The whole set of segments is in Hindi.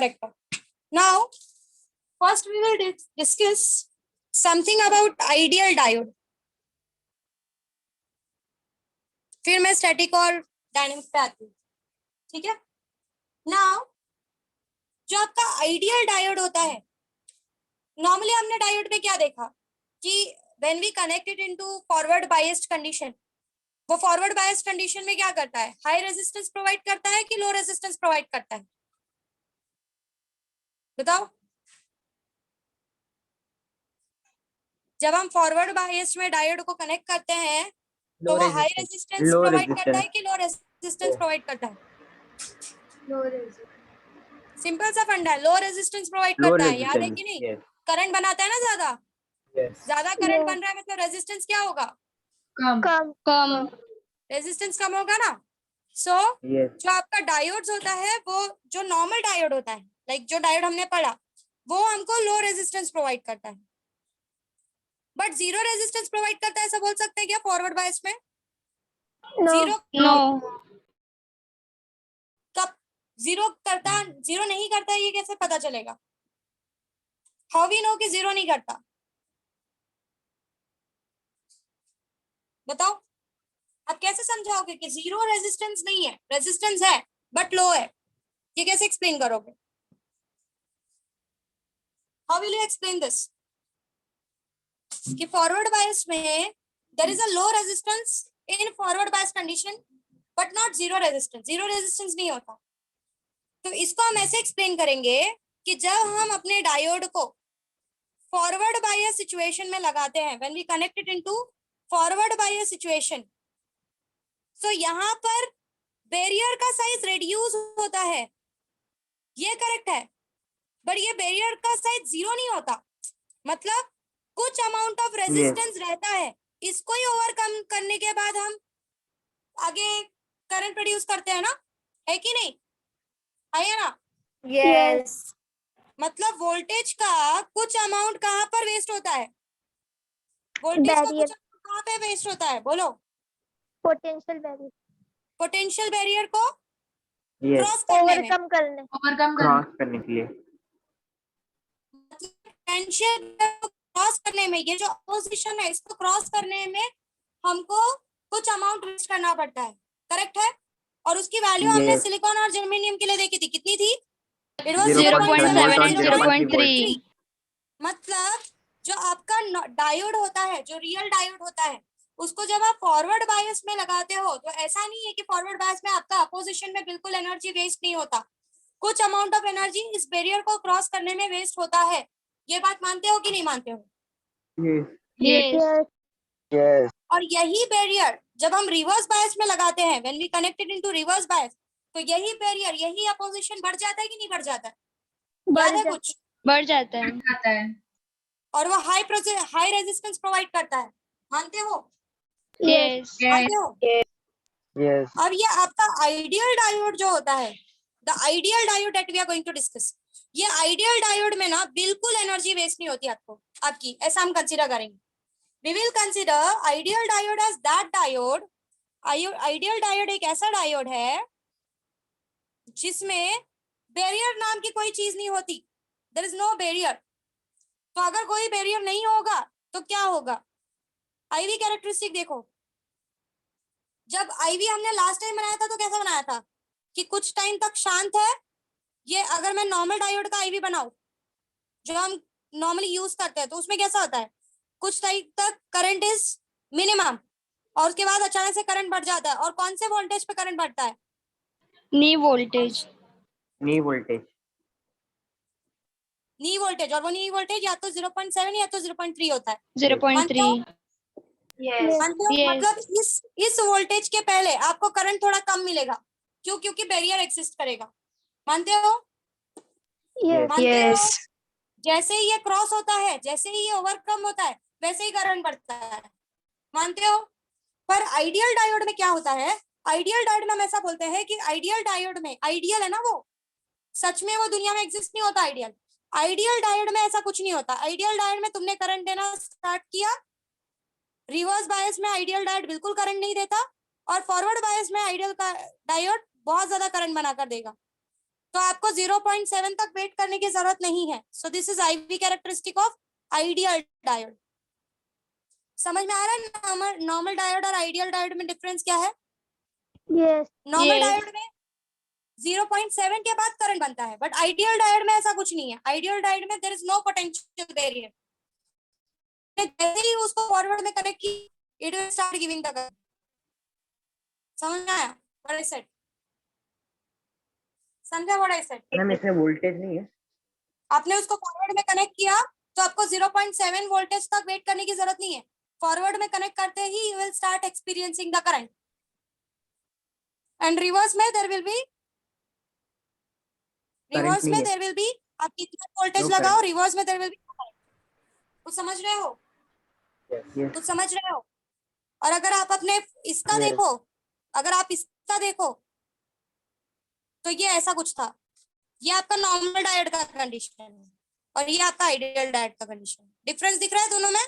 करेक्ट है। Now first we will discuss something about ideal diode, फिर मैं स्टैटिक और डायनेमिक पे आती हूँ, ठीक है। नाउ जो आपका आइडियल डायोड होता है, नॉर्मली हमने डायोड में क्या देखा कि when we connected into forward biased condition, वो फॉरवर्ड बायस्ड कंडीशन में क्या करता है, हाई रेजिस्टेंस प्रोवाइड करता है कि लो रेजिस्टेंस प्रोवाइड करता है, बताओ। जब हम फॉरवर्ड बायस्ड में डायोड को कनेक्ट करते हैं तो वो हाई रेजिस्टेंस प्रोवाइड करता है कि लो रेजिस्टेंस प्रोवाइड करता है? सिंपल सा फंडा है, लो रेजिस्टेंस प्रोवाइड करता है, याद है कि नहीं? करंट बनाता है ना ज्यादा, ज्यादा करंट बन रहा है मतलब रेजिस्टेंस क्या होगा, कम। रेजिस्टेंस कम होगा ना। सो जो आपका डायोड्स होता है वो जो नॉर्मल डायोड होता है, लाइक जो डायोड हमने पढ़ा, वो हमको लो रेजिस्टेंस प्रोवाइड करता है, बट जीरो रेजिस्टेंस प्रोवाइड करता है, ऐसा बोल सकते हैं क्या फॉरवर्ड बायस में? जीरो कब जीरो करता, जीरो नहीं करता, ये कैसे पता चलेगा? हाउ वी नो कि जीरो नहीं करता, बताओ। आप कैसे समझाओगे कि जीरो रेजिस्टेंस नहीं है, रेजिस्टेंस है बट लो है, ये कैसे एक्सप्लेन करोगे? How will you explain this कि फॉरवर्ड बायस में there is a low resistance in forward bias condition but not zero resistance, zero resistance नहीं होता। तो इसको हम ऐसे एक्सप्लेन करेंगे कि जब हम अपने डायोड को फॉरवर्ड बायस सिचुएशन में लगाते हैं, when we connect it into forward bias situation, तो यहाँ पर बैरियर का साइज रिड्यूस होता है, ये करेक्ट है, बट ये बैरियर का साइज जीरो नहीं होता, मतलब कुछ अमाउंट ऑफ रेजिस्टेंस रहता है, इसको ही ओवरकम करने के बाद हम आगे करंट प्रोड्यूस करते हैं ना, है कि नहीं, है ना? यस। मतलब वोल्टेज का कुछ अमाउंट कहाँ पर वेस्ट होता है, वोल्टेज का कुछ अमाउंट कहाँ पे वेस्ट होता है, बोलो। पोटेंशियल बैरियर, पोटेंशियल बैरियर को क्रॉस करने में, क्रॉस करने के लिए, पोटेंशियल क्रॉस करने में, ये जो अपोजिशन है इसको क्रॉस करने में हमको कुछ अमाउंट वेस्ट करना पड़ता है, करेक्ट है। और उसकी वैल्यू हमने सिलिकॉन और जर्मेनियम के लिए देखी थी, कितनी थी? इट वाज 0.7 मतलब जो आपका डायोड होता है, जो रियल डायोड होता है, उसको जब आप फॉरवर्ड बायस में लगाते हो तो ऐसा नहीं है कि फॉरवर्ड बायस में आपका अपोजिशन में बिल्कुल एनर्जी वेस्ट नहीं होता, कुछ अमाउंट ऑफ एनर्जी इस बैरियर को क्रॉस करने में वेस्ट होता है। ये बात मानते हो कि नहीं मानते हो? यस। और यही बैरियर जब हम रिवर्स बायस में लगाते हैं, when we connected into reverse bias, तो यही बैरियर, यही अपोजिशन बढ़ जाता है कि नहीं बढ़ जाता है? याद है कुछ? बढ़ जाता है। और वो हाई रेजिस्टेंस प्रोवाइड करता है, मानते हो? यस। मानते हो? यस। अब ये आपका आइडियल डायोड जो होता है, the ideal diode that we are going to discuss, ये आइडियल डायोड में ना बिल्कुल एनर्जी वेस्ट नहीं होती आपको, आपकी, ऐसा हम कंसीडर करेंगे। We will consider ideal diode as that diode, ideal diode एक ऐसा डायोड है जिसमें बैरियर नाम की कोई चीज नहीं होती, देयर इज नो बैरियर। तो अगर कोई बैरियर नहीं होगा तो क्या होगा, आईवी कैरेक्टरिस्टिक देखो। जब आईवी हमने लास्ट टाइम बनाया था तो कैसा बनाया था कि कुछ टाइम तक शांत है, ये अगर मैं नॉर्मल डायोड का आईवी बनाऊं जो हम नॉर्मली यूज करते हैं तो उसमें कैसा होता है, कुछ टाइम तक करंट इज मिनिमम और उसके बाद अचानक से करंट बढ़ जाता है, और कौन से वोल्टेज पे करंट बढ़ता है? नी वोल्टेज। नी वोल्टेज, नी वोल्टेज, और वो नी वोल्टेज या तो 0.7 या तो 0.3 होता है, 0.3। मानते हो? मतलब इस वोल्टेज के पहले आपको करंट थोड़ा कम मिलेगा, क्यों? क्योंकि बैरियर एक्सिस्ट करेगा, मानते हो? मानते हो? जैसे ही ये क्रॉस होता है, जैसे ही ये ओवरकम होता है, वैसे ही करंट बढ़ता है, मानते हो? पर आइडियल डायोड में क्या होता है, आइडियल डायोड में हम ऐसा बोलते हैं कि आइडियल डायोड में, आइडियल है ना वो, सच में वो दुनिया में एग्जिस्ट नहीं होता आइडियल, आइडियल डायोड में ऐसा कुछ नहीं होता। आइडियल डायोड में तुमने करंट देना स्टार्ट किया, रिवर्स बायस में आइडियल डायोड बिल्कुल करंट नहीं देता, और फॉरवर्ड बायस में आइडियल का डायोड बहुत ज्यादा करंट बनाकर देगा, तो आपको 0.7 तक वेट करने की जरूरत नहीं है. So this is IV characteristic of ideal diode. समझ में आ रहा है नॉर्मल डायोड और आइडियल डायोड में डिफरेंस क्या है? Yes. Normal Yes. डायोड में 0.7 के बाद करंट बनता है, बट आइडियल डायोड में ऐसा कुछ नहीं है. आइडियल डायोड में there is no potential barrier. जैसे ही उसको फॉरवर्ड में कनेक्ट की, it will start giving the current. समझ में आया व्हाट आई सेड? समझा व्हाट आई सेड? मैम इसमें वोल्टेज नहीं है. आपने उसको फॉरवर्ड में कनेक्ट किया तो आपको 0.7 वोल्टेज तक वेट करने की जरूरत नहीं है. फॉरवर्ड में कनेक्ट करते ही you will start experiencing the current. And reverse में देयर विल बी आप कितना वोल्टेज No लगाओ, current. रिवर्स में देयर विल बी कुछ समझ रहे हो? Yes. कुछ समझ रहे हो? और अगर आप अपने इसका Yes. देखो, अगर आप इसका देखो तो ये ऐसा कुछ था. ये आपका नॉर्मल डायोड का कंडीशन है और ये आपका आइडियल डायोड का कंडीशन. डिफरेंस दिख रहा है दोनों में?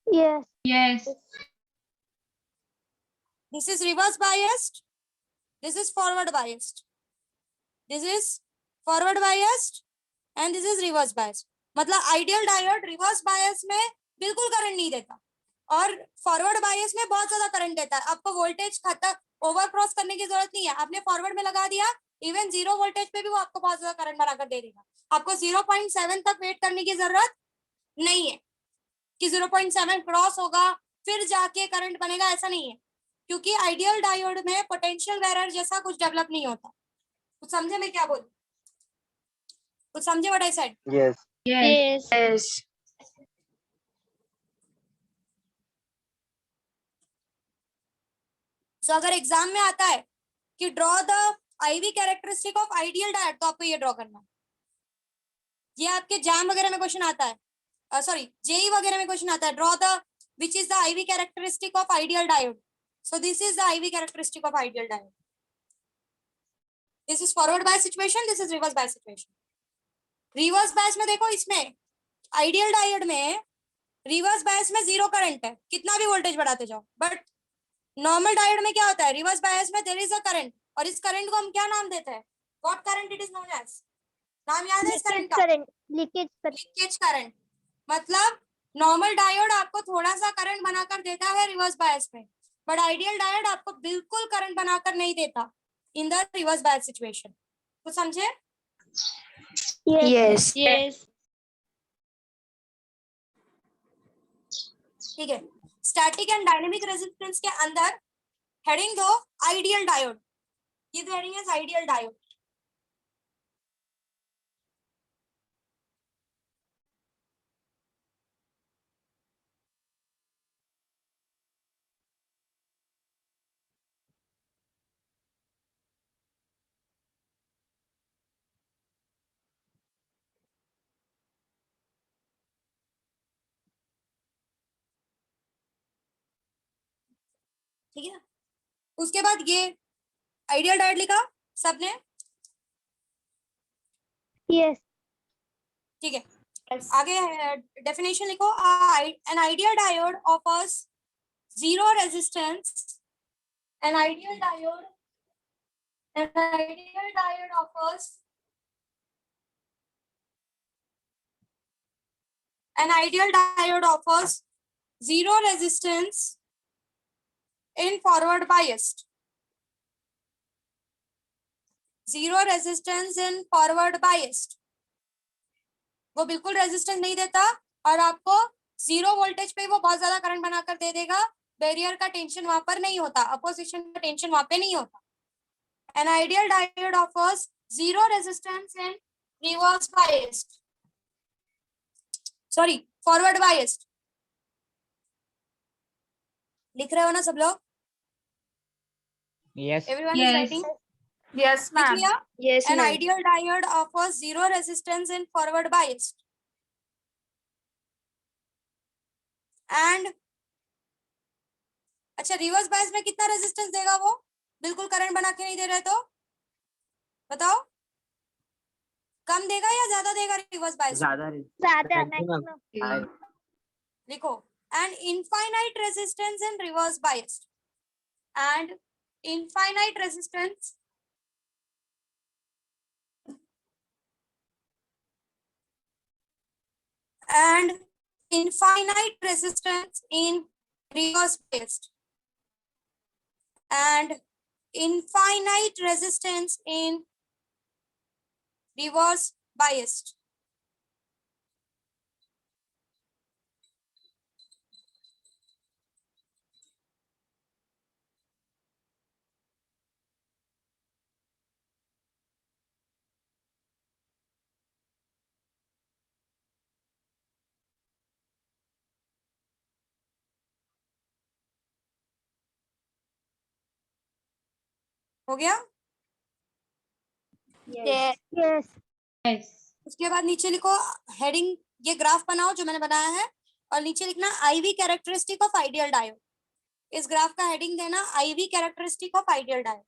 Yes. Yes. This is reverse biased. This is forward biased. This is forward biased and this is reverse biased. मतलब आइडियल डायोड रिवर्स बायस में बिल्कुल करंट नहीं देता और फॉरवर्ड बायस में बहुत ज्यादा करंट देता है. आपको वोल्टेज खत्म ओवर क्रॉस करने की जरूरत नहीं है. आपने फॉरवर्ड में लगा दिया, इवन 0 वोल्टेज पे भी वो आपको बहुत ज्यादा करंट बनाकर दे देगा. आपको 0.7 तक वेट करने की जरूरत नहीं है कि 0.7 क्रॉस होगा फिर जाके करंट बनेगा, ऐसा नहीं है. क्योंकि आइडियल डायोड में पोटेंशियल बैरियर जैसा कुछ डेवलप नहीं होता. कुछ समझे मैं क्या बोलूं? कुछ समझे what I said? Yes. Yes. Yes. सो अगर एग्जाम में आता है कि draw the IV characteristic of ideal diode, तो आपको ये ड्रॉ करना है. ये आपके जैम वगैरह में क्वेश्चन आता है, सॉरी जेई वगैरह में क्वेश्चन आता है. Draw the which is the IV characteristic of ideal diode. So this is the IV characteristic of ideal diode. This is forward bias situation, this is reverse bias situation. Reverse bias में देखो, इसमें आइडियल डायोड में रिवर्स बायस में 0 करंट है, कितना भी वोल्टेज बढ़ाते जाओ. बट नॉर्मल डायोड में क्या होता है, रिवर्स बायस में देयर इज अ करंट और इस करंट को हम क्या नाम देते हैं? What current it is known as? नाम याद है इस करंट का? Leakage current. Leakage current. मतलब नॉर्मल डायोड आपको थोड़ा सा करंट बनाकर देता है रिवर्स बायस में, बट आइडियल डायोड आपको बिल्कुल करंट बनाकर नहीं देता in the reverse bias situation. तो समझे? Yes. Yes. Yes. ठीक है. स्टैटिक एंड डायनेमिक रेजिस्टेंस के अंदर हेडिंग दो आइडियल डायोड. ये तो हेडिंग है आइडियल डायोड. ठीक है. उसके बाद ये आइडियल डायोड लिखा सबने? Yes. ठीक है. आगे डेफिनेशन लिखो. An ideal diode offers zero resistance. An ideal diode offers zero resistance in forward biased. Zero resistance in forward biased. वो बिल्कुल रेजिस्टेंस नहीं देता और आपको 0 वोल्टेज पे वो बहुत ज्यादा करंट बनाकर दे देगा. बैरियर का टेंशन वहां पर नहीं होता, अपोजिशन का टेंशन वहां पे नहीं होता. An ideal diode offers zero resistance in reverse biased. Sorry, forward biased. लिख रहे हो ना सब लोग? Yes. Everyone is writing? Yes, लिख ma'am. लिया? Yes, An ma'am. ideal diode offers zero resistance in forward biased. And अच्छा, रिवर्स बायस में कितना रेजिस्टेंस देगा वो? बिल्कुल करंट बना के नहीं दे रहे तो बताओ, कम देगा या ज्यादा देगा रिवर्स बायस? ज्यादा Zyada maximum. maximum. लिखो. And infinite resistance in reverse biased. And infinite resistance and infinite resistance in reverse biased, and infinite resistance in reverse biased. हो गया? Yes. Yes. उसके बाद नीचे लिखो हेडिंग, ये ग्राफ बनाओ जो मैंने बनाया है, और नीचे लिखना IV characteristic of ideal diode. इस ग्राफ का हेडिंग देना IV characteristic of ideal diode.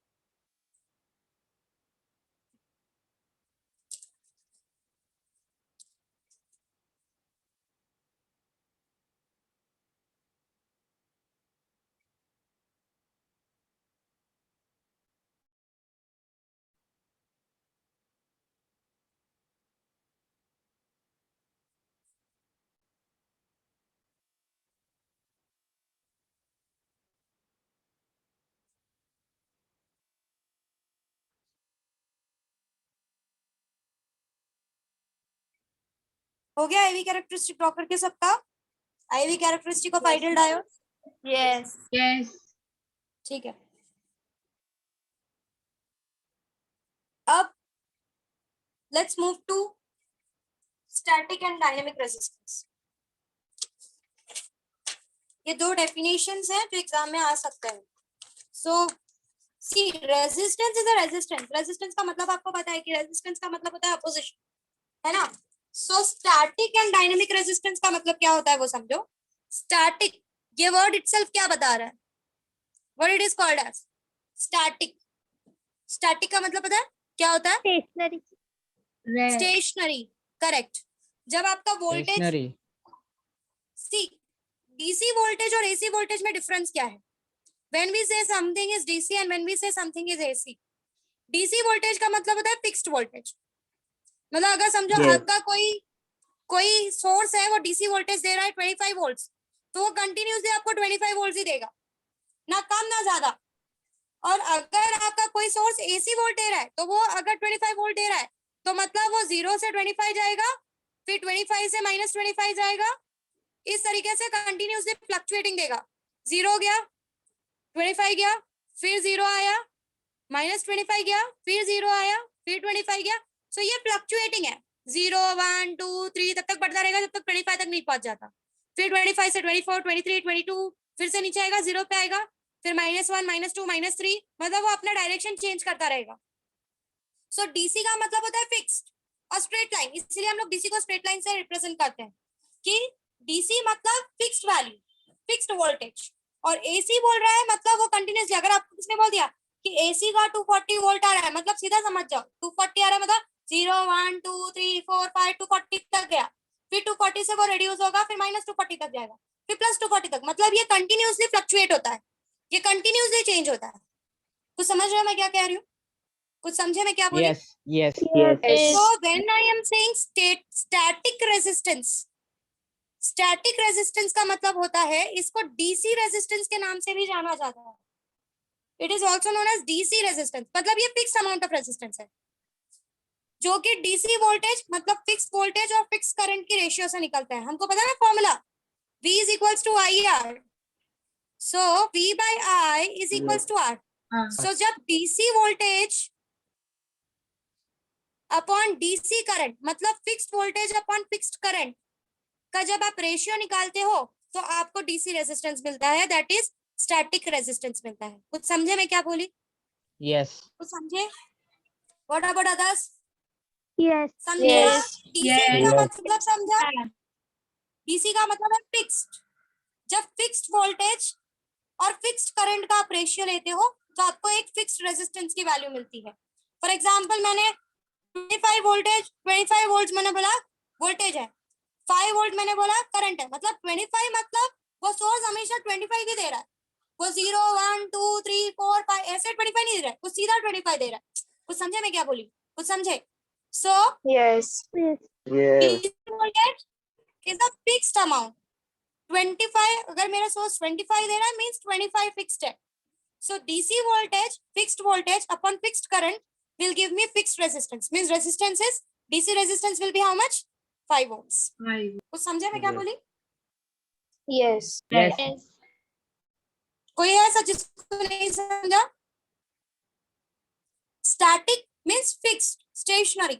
हो गया आईवी कैरेक्टरिस्टिक ड्रॉ करके सबका? IV characteristic of ideal diode. Yes. Yes. ठीक है, अब let's move to static and dynamic resistance. ये दो डेफिनेशंस हैं जो एग्जाम में आ सकते हैं। So see, resistance is a resistance. Resistance का मतलब आपको पता है कि रेजिस्टेंस का मतलब होता है अपोजिशन, है ना? So static and dynamic resistance का मतलब क्या होता है वो समझो। स्टैटिक, ये वर्ड इटसेल्फ क्या बता रहा है? What it is called as static. Static का मतलब पता है क्या होता है? Stationary. Red. Stationary, correct. जब आपका voltage, stationary. See, DC voltage और एसी वोल्टेज में डिफरेंस क्या है? When we say something is DC and when we say something is AC. DC voltage का मतलब होता है फिक्स्ड वोल्टेज। मतलब अगर समझो Yes. आपका कोई सोर्स है, वो डीसी वोल्टेज दे रहा है 25 वोल्ट्स, तो वो कंटिन्यूसली आपको 25 वोल्ट्स ही देगा, ना कम ना ज्यादा। और अगर आपका कोई सोर्स एसी वोल्ट दे रहा है, तो वो अगर 25 वोल्ट दे रहा है, तो मतलब वो 0 से 25 जाएगा, फिर 25 से -25 जाएगा, इस तरीके से कंटिन्यूसली फ्लक्चुएटिंग देगा। 0 गया, 25 गया, फिर 0 आया, -25 गया, फिर 0 आया, फिर 25 गया। सो ये फ्लक्चुएटिंग है, 0 1 2 3 तब तक बढ़ता रहेगा जब तक 25 तक नहीं पहुंच जाता। फिर 25 से 24 23 22 फिर से नीचे आएगा, 0 पे आएगा, फिर -1 -2 -3, मतलब वो अपना डायरेक्शन चेंज करता रहेगा। सो डीसी का मतलब होता है फिक्स्ड और स्ट्रेट लाइन, इसलिए हम लोग डीसी को स्ट्रेट लाइन से रिप्रेजेंट करते हैं कि डीसी मतलब फिक्स्ड वैल्यू, फिक्स्ड वोल्टेज, और एसी बोल रहा है मतलब वो कंटिन्यूसली। अगर आपको किसने बोल दिया कि एसी का 240 वोल्ट आ रहा है, मतलब सीधा समझ जाओ 240 आ रहा है मतलब 0 1 2 3 4 5 240 तक गया, फिर 240 से वो रिड्यूस होगा, फिर -240 तक जाएगा, फिर +240 तक। मतलब ये कंटिन्यूसली फ्लक्चुएट होता है, ये कंटिन्यूसली चेंज होता है। कुछ समझ रहे हो मैं क्या कह रही हूँ? कुछ समझे मैं क्या बोली? Yes. Yes. Yes. Yes. So when I am saying static resistance, static resistance का मतलब होता है, इसको DC resistance के नाम से भी जाना जाता है। It is also known as DC resistance, मतलब ये fixed amount of resistance है, जो कि DC वोल्टेज मतलब फिक्स वोल्टेज और फिक्स करंट की रेशियो से निकलता है। हमको पता है ना formula, V is equals to IR, so V by I is equals to R. So जब DC voltage upon DC current मतलब fixed voltage upon fixed current का जब आप रेशियो निकालते हो, तो आपको डीसी रेजिस्टेंस मिलता है, दैट इज स्टैटिक रेजिस्टेंस मिलता है। कुछ समझे मैं क्या बोली? Yes. कुछ समझे? What about others? Yes. समझे? Yes. DC Yes. का Yes. मतलब समझा? डीसी का मतलब है फिक्स्ड। जब फिक्स्ड वोल्टेज और फिक्स्ड करंट का आप रेशियो लेते हो, तो आपको एक फिक्स्ड रेजिस्टेंस की वैल्यू मिलती है। फॉर एग्जाम्पल मैंने 25 वोल्ट मैंने बोला वोल्टेज है, 5 वोल्ट मैंने बोला करंट है, मतलब 25 मतलब वो सोर्स हमेशा 25 ही दे रहा है, वो 0 1 2 3 4 5 ऐसे 25 नहीं दे रहा है, वो सीधा 25 दे रहा है। कुछ समझे मैं क्या बोली? कुछ समझे? सो Yes. Yes. Yes. Voltage is a fixed amount. 25, अगर मेरा सोर्स 25 दे रहा है मींस 25 फिक्स्ड है. So DC voltage, fixed voltage upon fixed current will give me fixed resistance. Means resistance is DC resistance will be how much? 5 ohms. 5. कुछ समझे मैं क्या Yes. बोली? Yes. Yes. Yes. कोई है ऐसा जिसको नहीं समझा? Static means fixed, stationary.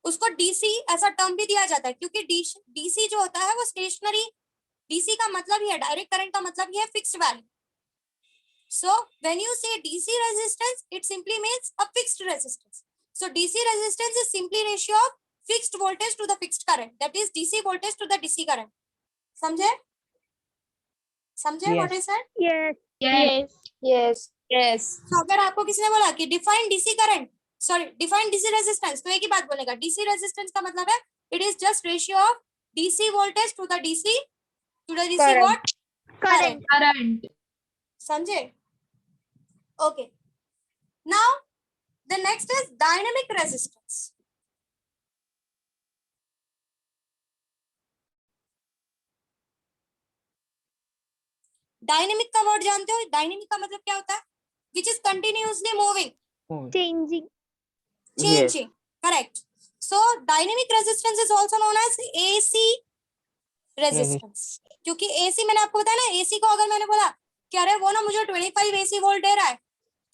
उसको DC ऐसा टर्म भी दिया जाता है क्योंकि DC जो होता है वो स्टेशनरी. DC का मतलब ही है, डायरेक्ट करंट का मतलब ही है fixed value. So when you say DC resistance, it simply means a fixed resistance. So DC resistance is simply ratio of fixed voltage to the fixed current. That is DC voltage to the DC current. समझे? समझे what I said? Yes. Yes. Yes. Yes. So अगर आपको किसी ने बोला कि define DC current, sorry, define DC resistance, तो एक ही बात बोलेगा. DC resistance का मतलब है it is just ratio of DC voltage to the DC Current. what? Current. Current. समझे? Okay. Now the next is dynamic resistance. Dynamic का वर्ड जानते हो? डायनेमिक का मतलब क्या होता है? Which is continuously moving, Changing. changing. Correct. So dynamic resistance is also known as AC resistance. क्योंकि AC मैंने आपको बताया ना, AC को अगर मैंने बोला कि अरे वो ना मुझे 25 AC वोल्ट दे रहा है,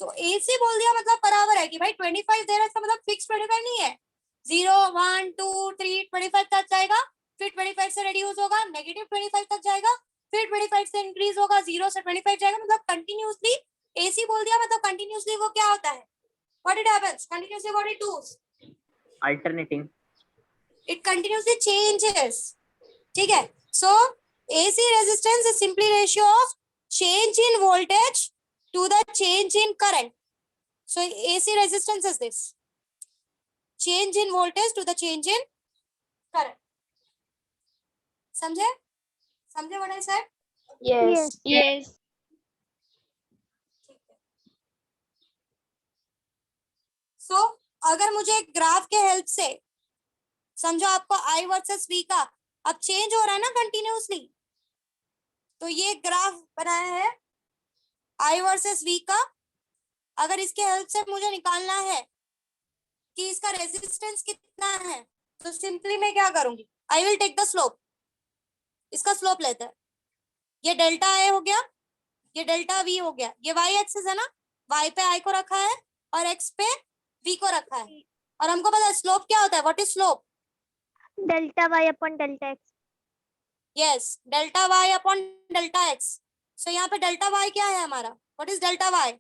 तो AC बोल दिया मतलब बराबर है कि भाई 25 दे रहा है, इसका मतलब फिक्स 25 नहीं है. 0 1 2 3 25 तक जाएगा, फिर 25 से रिड्यूस होगा, नेगेटिव 25 तक जाएगा, फिर 25 से इंक्रीज होगा, 0 से 25 जाएगा. मतलब कंटिन्यूसली AC बोल दिया मतलब कंटिन्यूसली वो क्या होता है? What it happens? Continuously what it does? Alternating. It continuously changes. ठीक है. So AC resistance is simply ratio of change in voltage to the change in current. So AC resistance is this. Change in voltage to the change in current. समझे? समझे what I said? Yes. Yes. So अगर मुझे ग्राफ के हेल्प से समझो आपको I वर्सेस V का अब चेंज हो रहा है ना कंटिन्यूसली, तो ये ग्राफ बनाया है I वर्सेस V का. अगर इसके हेल्प से मुझे निकालना है कि इसका रेजिस्टेंस कितना है, तो सिंपली मैं क्या करूंगी? I will take the slope. इसका स्लोप लेते हैं. ये डेल्टा आई हो गया, ये डेल्टा वी हो गया. ये वाई एक्सिस है ना, वाई पे आई को रखा है और एक्स पे वी को रखा है. और हमको पता है स्लोप क्या होता है. What is slope? Delta Y upon delta X. Yes, delta Y upon delta X. So यहाँ पे डेल्टा वाई क्या है हमारा? What is delta Y?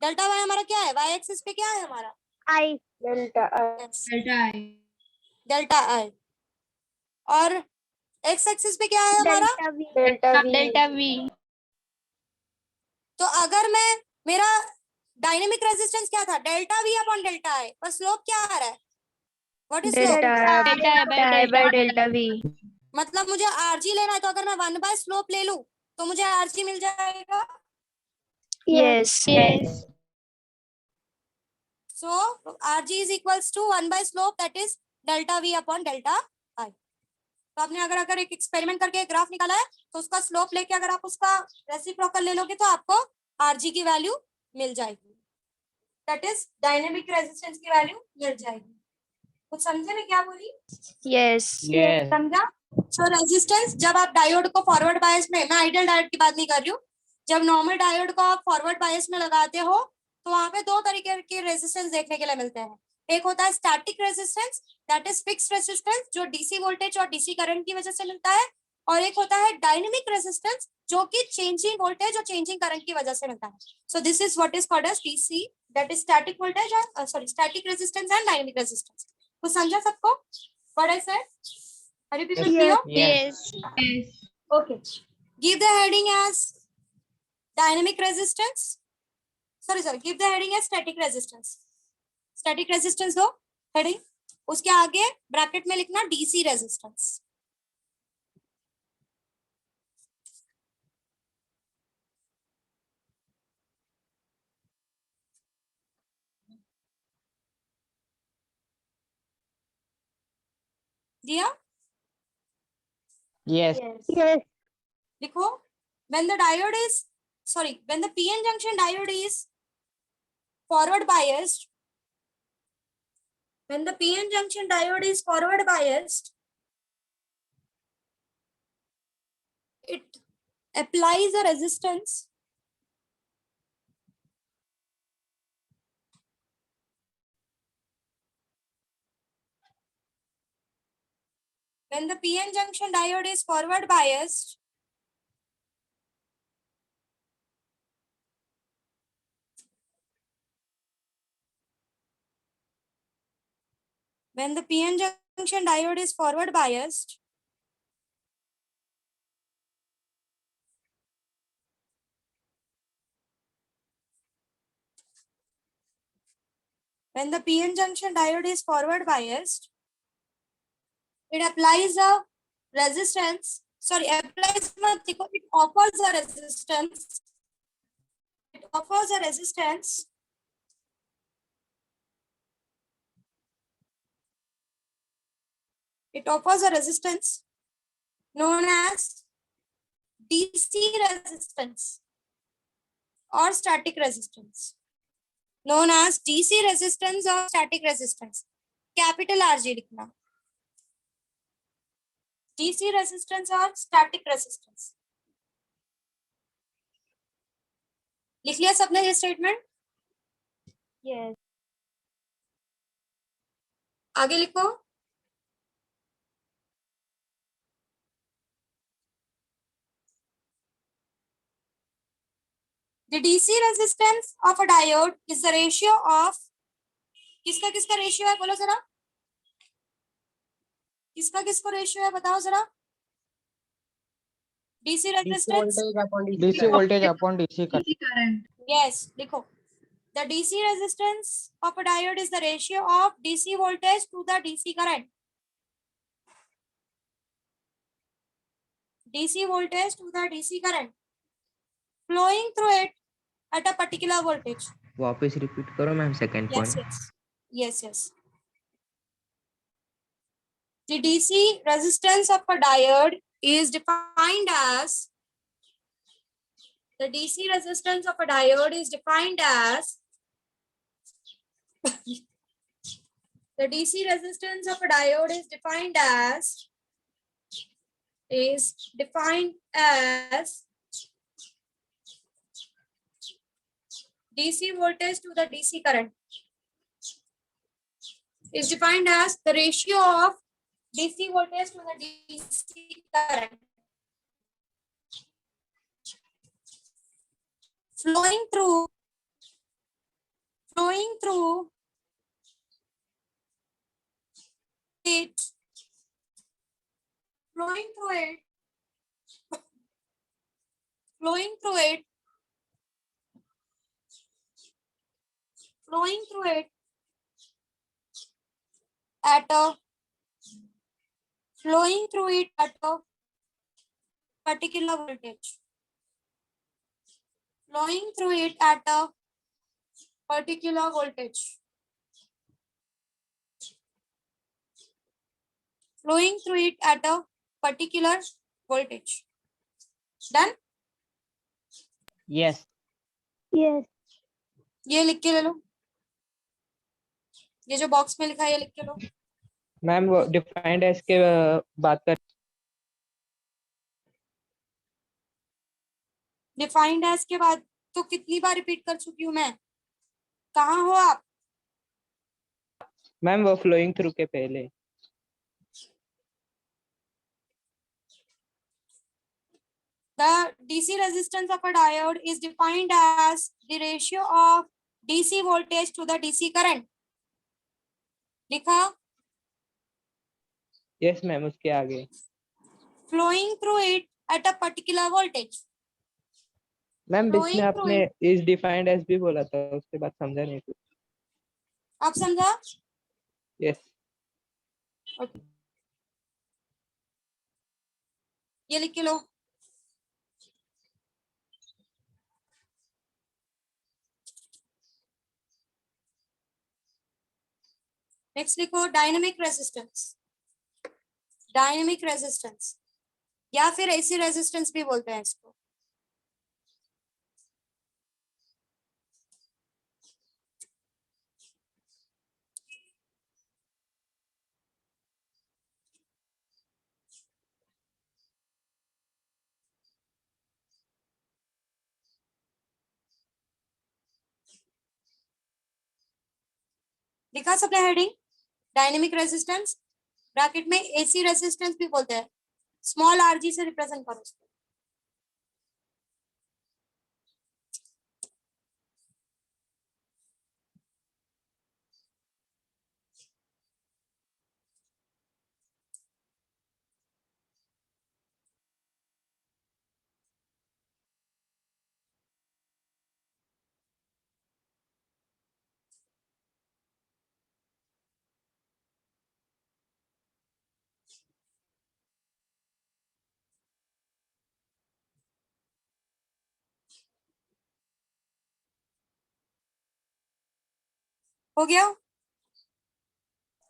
Delta Y हमारा क्या है? वाई एक्सिस पे क्या है हमारा? I. Delta I. Yes, Delta I. Delta आई. और एक्स एक्सिस पे क्या है हमारा? Delta V. Delta V. Delta V. तो अगर मैं मेरा डायनेमिक रेजिस्टेंस क्या था? डेल्टा वी अपॉन डेल्टा आई. पर स्लोप क्या आ रहा है? What is slope? Delta I by delta V. मतलब मुझे आरजी लेना है, तो अगर मैं 1 बाय स्लोप ले लूं तो मुझे आरजी मिल जाएगा. Yes. Yes. So RG is equals to 1 by slope, that is delta V upon delta I. तो आपने अगर एक एक्सपेरिमेंट करके एक ग्राफ निकाला है, तो उसका स्लोप लेके अगर आप उसका रेसिप्रोकल ले लोगे तो आपको आरजी की वैल्यू मिल जाएगी. दैट इज डायनेमिक रेजिस्टेंस की वैल्यू मिल जाएगी. कुछ समझे मैं क्या बोली? Yes. Yes. समझा? सो रेजिस्टेंस, जब आप डायोड को फॉरवर्ड बायस में, मैं आइडियल डायोड की बात नहीं कर रही हूँ, जब नॉर्मल डायोड को आप फॉरवर्ड बायस में लगाते हो तो वहां पे दो तरीके के रेजिस्टेंस देखने के लिए मिलते हैं. एक होता है static resistance, that is fixed resistance, जो डीसी वोल्टेज और डीसी करंट की वजह से मिलता है. और एक होता है डायनेमिक रेजिस्टेंस, जो कि चेंजिंग वोल्टेज और चेंजिंग करंट की वजह से मिलता है. So this is what is called as DC, that is static voltage और sorry static resistance and dynamic resistance. कुछ समझा सबको? What I said? Are you people clear? Yes. Yes. Okay. Give the heading as dynamic resistance. Sorry. Give the heading as static resistance. Static resistance दो heading. उसके आगे ब्रैकेट में लिखना DC resistance. दिया? Yes. Yes. लिखो, when the diode is, when the PN junction diode is forward biased, when the PN junction diode is forward biased, it applies a resistance when the PN junction diode is forward biased, when the PN junction diode is forward biased, when the PN junction diode is forward biased, it applies a resistance, it offers a resistance, it offers a resistance it offers a resistance known as DC resistance or static resistance, known as DC resistance or static resistance, capital RG लिखना, DC resistance or static resistance. लिख लिया सबने ये स्टेटमेंट? Yes. आगे लिखो. The DC resistance of a diode is the ratio of, किसका रेशियो है बोलो जरा, किसका रेशियो है बताओ जरा. DC resistance, DC voltage upon DC current. DC current. yes, लिखो. The DC resistance of a diode is the ratio of DC voltage to the DC current. DC voltage to the DC current flowing through it at a particular voltage. वापस रिपीट करो ma'am second Yes, point. yes. The DC resistance of a diode is defined as, the DC resistance of a diode is defined as, the DC resistance of a diode is defined as DC voltage to the DC current, is defined as the ratio of DC voltage to the DC current flowing through it at a particular voltage, flowing through it at a particular voltage, flowing through it at a particular voltage. Done? Yes. Yes. ये लिख के ले लो, ये जो बॉक्स में लिखा है ये लिख के लो. मैम वो डिफाइंड एज के बात कर. डिफाइंड एज के बाद तो कितनी बार रिपीट कर चुकी हूं मैं. कहाँ हो आप? मैम वो फ्लोइंग थ्रू के पहले. The DC resistance of a diode is defined as the ratio of DC voltage to the DC current. लिखा. यस मैम उसके आगे. Flowing through it at a particular voltage. Ma'am Flowing इसमें through आपने इज डिफाइंड एज भी बोला था, उसके बाद समझा नहीं कुछ. आप समझा? यस. Okay. ये लिख के लो. Next लिखो डायनेमिक रेजिस्टेंस. Dynamic resistance. या फिर एसी रेजिस्टेंस भी बोलते हैं इसको। लिखा सबने हेडिंग? डायनेमिक रेजिस्टेंस ब्रैकेट में एसी रेजिस्टेंस भी बोलते हैं, स्मॉल आरजी से रिप्रेजेंट करो उसको। हो गया?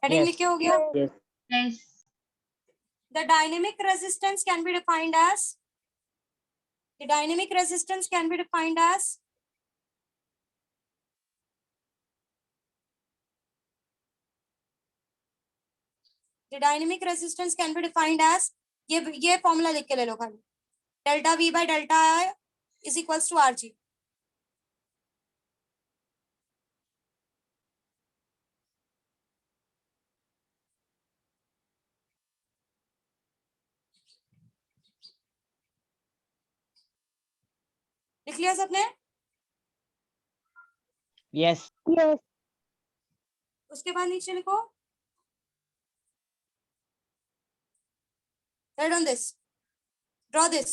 Heading Yes. लिख के हो गया? Yes. Yes. The dynamic resistance can be defined as, the dynamic resistance can be defined as the dynamic resistance can be defined as, ये फॉर्मूला लिख के ले लो खाली, delta V by delta I is equals to R G. लिख लिया सबने? Yes. Yes. उसके बाद नीचे लिखो, write on this, draw this,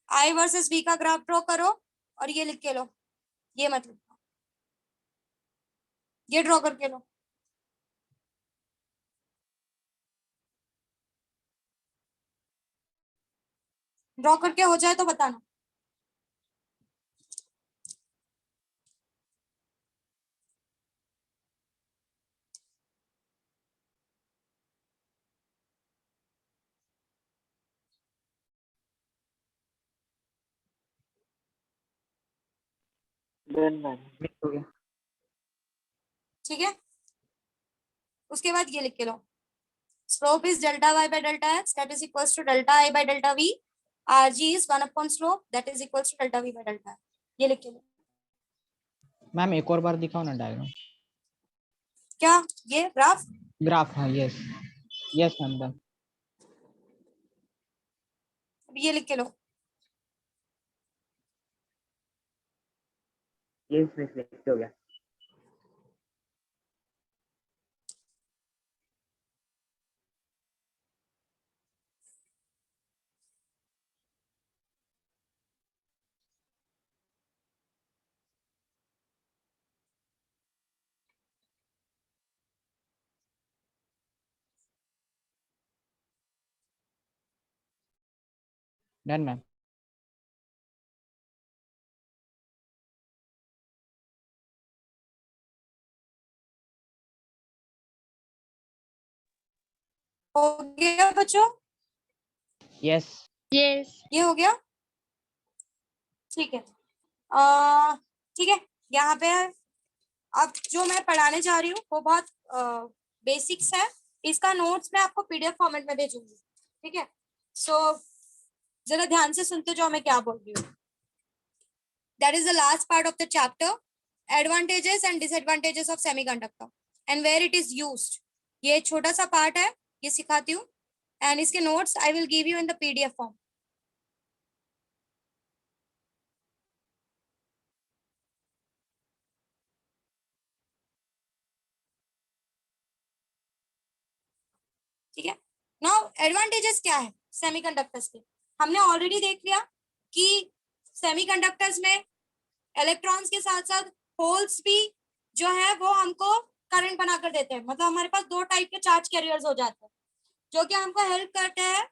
I versus V का ग्राफ ड्रॉ करो और ये लिख के लो, ये मत लिखो, ये ड्रॉ करके लो। ड्रॉ करके हो जाए तो बताना। Done, ma'am. हो गया। ठीक है, उसके बाद ये लिख के लो, slope is delta Y by delta X that is equals to delta I by delta V, R G is 1 upon slope that is equals to delta V by delta I. ये लिख के लो। मैम एक और बार दिखाओ ना डायग्राम। क्या ये ग्राफ? ग्राफ, हाँ। Yes yes ma'am, done. ये लिख के लो। Yes, miss, next हो गया। Done ma'am. हो गया बच्चों? यस। Yes. ये हो गया? ठीक है, ठीक है। यहाँ पे अब जो मैं पढ़ाने जा रही हूँ वो बहुत बेसिक्स है, इसका नोट्स मैं आपको पीडीएफ फॉर्मेट में भेजूंगी। ठीक है, सो जरा ध्यान से सुनते जाओ मैं क्या बोल रही हूँ। That is the last part of the chapter, advantages and disadvantages of semiconductor and where it is used. ये छोटा सा पार्ट है, ये सिखाती हूँ, एंड इसके notes I will give you in the PDF form. ठीक है, नाउ एडवांटेजेस क्या है सेमीकंडक्टर्स के? हमने ऑलरेडी देख लिया कि सेमीकंडक्टर्स में इलेक्ट्रॉन्स के साथ साथ होल्स भी जो है वो हमको करंट बनाकर देते हैं, मतलब हमारे पास दो टाइप के चार्ज कैरियर्स हो जाते हैं जो कि हमको हेल्प करते हैं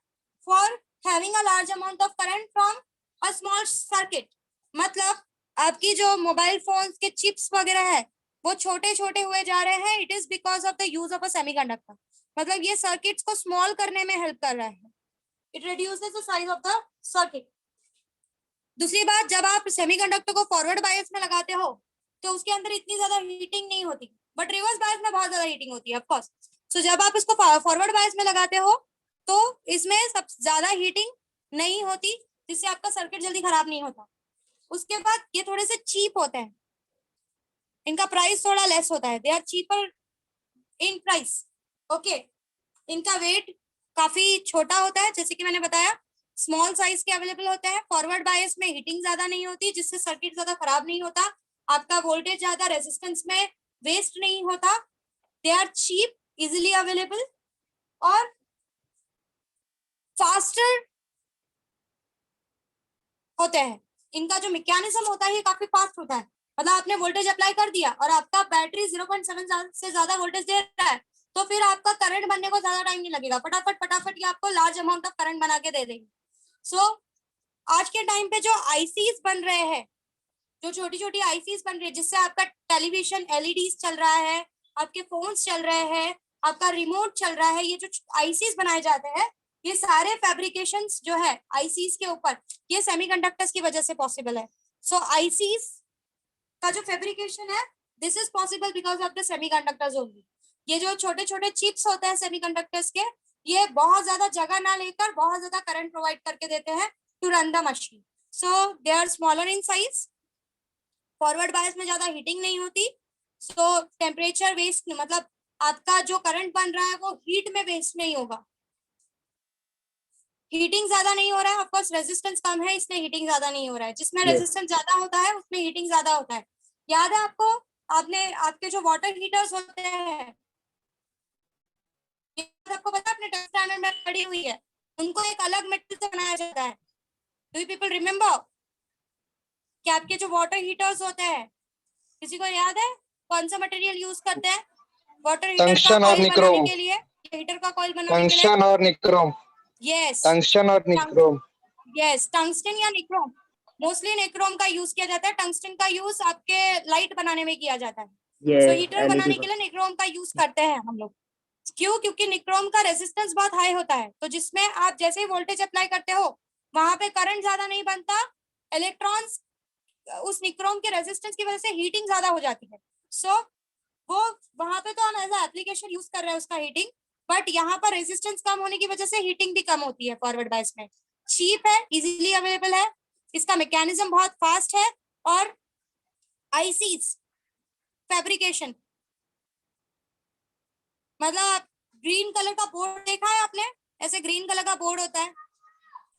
for having a large amount of current from a small circuit. मतलब आपकी जो मोबाइल फोन्स के चिप्स वगैरह है वो छोटे छोटे हुए जा रहे हैं, it is because of the use of a semiconductor. मतलब ये सर्किट्स को स्मॉल करने में हेल्प कर रहा है. It reduces the size of the circuit. दूसरी बात, जब आप सेमीकंडक्टर को फॉरवर्ड बायस में लगाते हो तो उसके अंदर इतनी ज्यादा हीटिंग नहीं होती, बट रिवर्स बायस में बहुत ज्यादा हीटिंग होती है ऑफ कोर्स. सो जब आप इसको फॉरवर्ड बायस में लगाते हो तो इसमें सब ज्यादा हीटिंग नहीं होती, जिससे आपका सर्किट जल्दी खराब नहीं होता. उसके बाद ये थोड़े से चीप होते हैं, इनका प्राइस थोड़ा लेस होता है. They are cheaper in price. Okay, इनका वेट काफी छोटा होता है, जैसे कि मैंने बताया स्मॉल साइज के अवेलेबल होते हैं. फॉरवर्ड बायस में हीटिंग ज्यादा नहीं होती, जिससे सर्किट ज्यादा खराब नहीं होता. आपका वोल्टेज ज्यादा रेजिस्टेंस में वेस्ट नहीं होता. They are cheap, easily available और फास्टर होते हैं. इनका जो मैकेनिज्म होता है ये काफी फास्ट होता है. मतलब आपने वोल्टेज अप्लाई कर दिया और आपका बैटरी 0.7 से ज्यादा वोल्टेज दे रहा है, तो फिर आपका करंट बनने को ज्यादा टाइम नहीं लगेगा. फटाफट फटाफट ये आपको लार्ज अमाउंट ऑफ करंट बना के दे देगी. सो आज के टाइम पे जो आईसीज बन रहे हैं, जो छोटी छोटी आईसीज बन रही है, जिससे आपका टेलीविजन एलईडीज चल रहा है, आपके फोन्स चल रहे हैं, आपका रिमोट चल रहा है, ये जो आईसीज बनाए जाते हैं, ये सारे फैब्रिकेशंस जो है आईसीज के ऊपर, ये सेमीकंडक्टर्स की वजह से पॉसिबल है. सो आईसीज का जो फैब्रिकेशन है, this is possible because of the semiconductors only. ये जो छोटे छोटे चिप्स होते हैं सेमीकंडक्टर्स के, ये बहुत ज्यादा जगह ना लेकर बहुत ज्यादा करंट प्रोवाइड करके देते हैं to run the machine. So they are smaller in size. Forward bias में ज्यादा हीटिंग नहीं होती. सो टेम्परेचर वेस्ट, मतलब आपका जो करंट बन रहा है वो हीट में वेस्ट नहीं होगा. हीटिंग ज्यादा नहीं हो रहा है. ऑफ कोर्स रेजिस्टेंस कम है इसलिए हीटिंग ज्यादा नहीं हो रहा है. जिसमें रेजिस्टेंस ज्यादा होता है उसमें हीटिंग ज्यादा होता है. याद है आपको, आपने आपके जो वाटर हीटर्स होते हैं, आपको पता है अपने 10th स्टैंडर्ड में पढ़ी हुई है, उनको एक अलग मेटल से बनाया जाता है. डू यू पीपल रिमेम्बर कि आपके जो वाटर हीटर्स होते हैं, किसी को याद है कौन सा मटेरियल यूज करते हैं वाटर हीटर का टंगस्टन और कॉइल बनाने निक्रोम. के लिए, हीटर का कॉइल बनाने के लिए? टंगस्टन और निक्रोम. यस, टंगस्टन और निक्रोम. यस, टंगस्टन या निक्रोम. मोस्टली निक्रोम का यूज किया जाता है. टंगस्टन का यूज आपके लाइट बनाने में किया जाता है. सो हीटर बनाने के लिए निक्रोम का यूज करते हैं हम लोग. क्यों? क्योंकि निक्रोम का रेजिस्टेंस बहुत हाई होता है, तो जिसमें आप जैसे ही वोल्टेज अप्लाई करते हो वहां पे करंट ज्यादा नहीं बनता. इलेक्ट्रॉन्स उस निक्रोम के रेजिस्टेंस की वजह से हीटिंग ज्यादा हो जाती है. सो वो वहां पे तो हम एज एप्लीकेशन यूज कर रहे हैं उसका हीटिंग, बट यहाँ पर रेजिस्टेंस कम होने की वजह से हीटिंग भी कम होती है. फॉरवर्ड बायस में चीप है, इजीली अवेलेबल है, इसका मैकेनिज्म बहुत फास्ट है. और आईसीज फैब्रिकेशन, मतलब ग्रीन कलर का बोर्ड देखा है आपने? ऐसे ग्रीन कलर का बोर्ड होता है,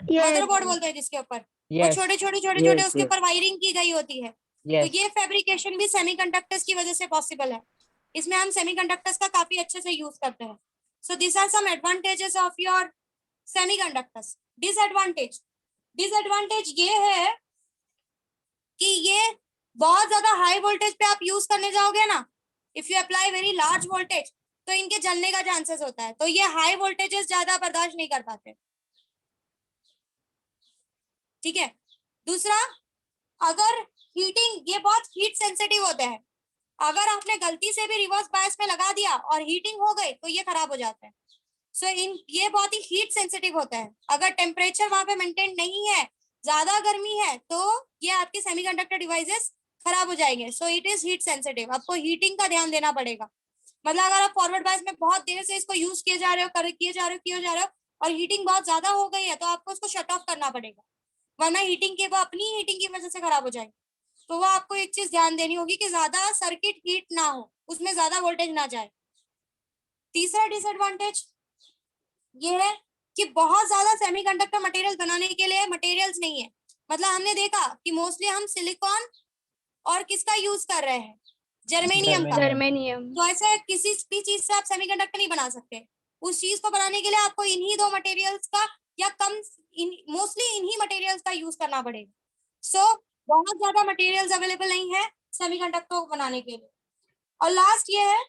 मदरबोर्ड बोलते हैं जिसके ऊपर वो Yes. छोटे छोटे छोटे Yes, छोटे उसके yes. ऊपर वायरिंग की गई होती है. तो Yes. ये फैब्रिकेशन भी सेमीकंडक्टर्स की वजह से पॉसिबल है. इसमें हम सेमीकंडक्टर्स का काफी अच्छे से यूज करते हैं. So this are some advantages of your semiconductors. Disadvantage, disadvantage ये है कि ये बहुत ज्यादा हाई वोल्टेज पे आप यूज करने जाओगे ना, if you apply very large voltage, तो इनके जलने का चांसेस होता है. तो ये हाई वोल्टेजेस ज्यादा बर्दाश्त नहीं कर पाते. ठीक है. दूसरा, अगर हीटिंग, ये बहुत हीट सेंसिटिव होते हैं. अगर आपने गलती से भी रिवर्स बायस में लगा दिया और हीटिंग हो गई तो ये खराब हो जाता है. सो ये बहुत ही हीट सेंसिटिव होता है. अगर टेम्परेचर वहां पे मेंटेन नहीं है, ज्यादा गर्मी है, तो ये आपके सेमीकंडक्टर डिवाइसेस खराब हो जाएंगे. So it is heat sensitive. आपको हीटिंग का ध्यान देना पड़ेगा. मतलब अगर आप फॉरवर्ड बायस में बहुत देर से इसको यूज किए जा रहे हो, किए जा रहे हो और हीटिंग बहुत ज्यादा हो गई है, तो आपको उसको शट ऑफ करना पड़ेगा, वरना हीटिंग के वो अपनी हीटिंग की वजह से खराब हो जाएगी. तो वो आपको एक चीज ध्यान देनी होगी कि ज्यादा सर्किट हीट ना हो, उसमें ज्यादा वोल्टेज ना जाए. तीसरा डिसएडवांटेज ये है कि बहुत ज्यादा सेमीकंडक्टर मटेरियल बनाने के लिए मटेरियल्स नहीं है. मतलब हमने देखा कि मोस्टली हम सिलिकॉन और किसका यूज कर रहे हैं, जर्मेनियम का. जर्मेनियम. तो ऐसे किसी भी चीज से आप सेमीकंडक्टर नहीं बना सकते. उस चीज को बनाने के लिए आपको इन्हीं दो मटेरियल्स का या कम, मोस्टली इन्हीं मटेरियल्स का यूज करना पड़ेगा. सो बहुत ज्यादा मटेरियल्स अवेलेबल नहीं है सेमीकंडक्टर को बनाने के लिए. और लास्ट ये है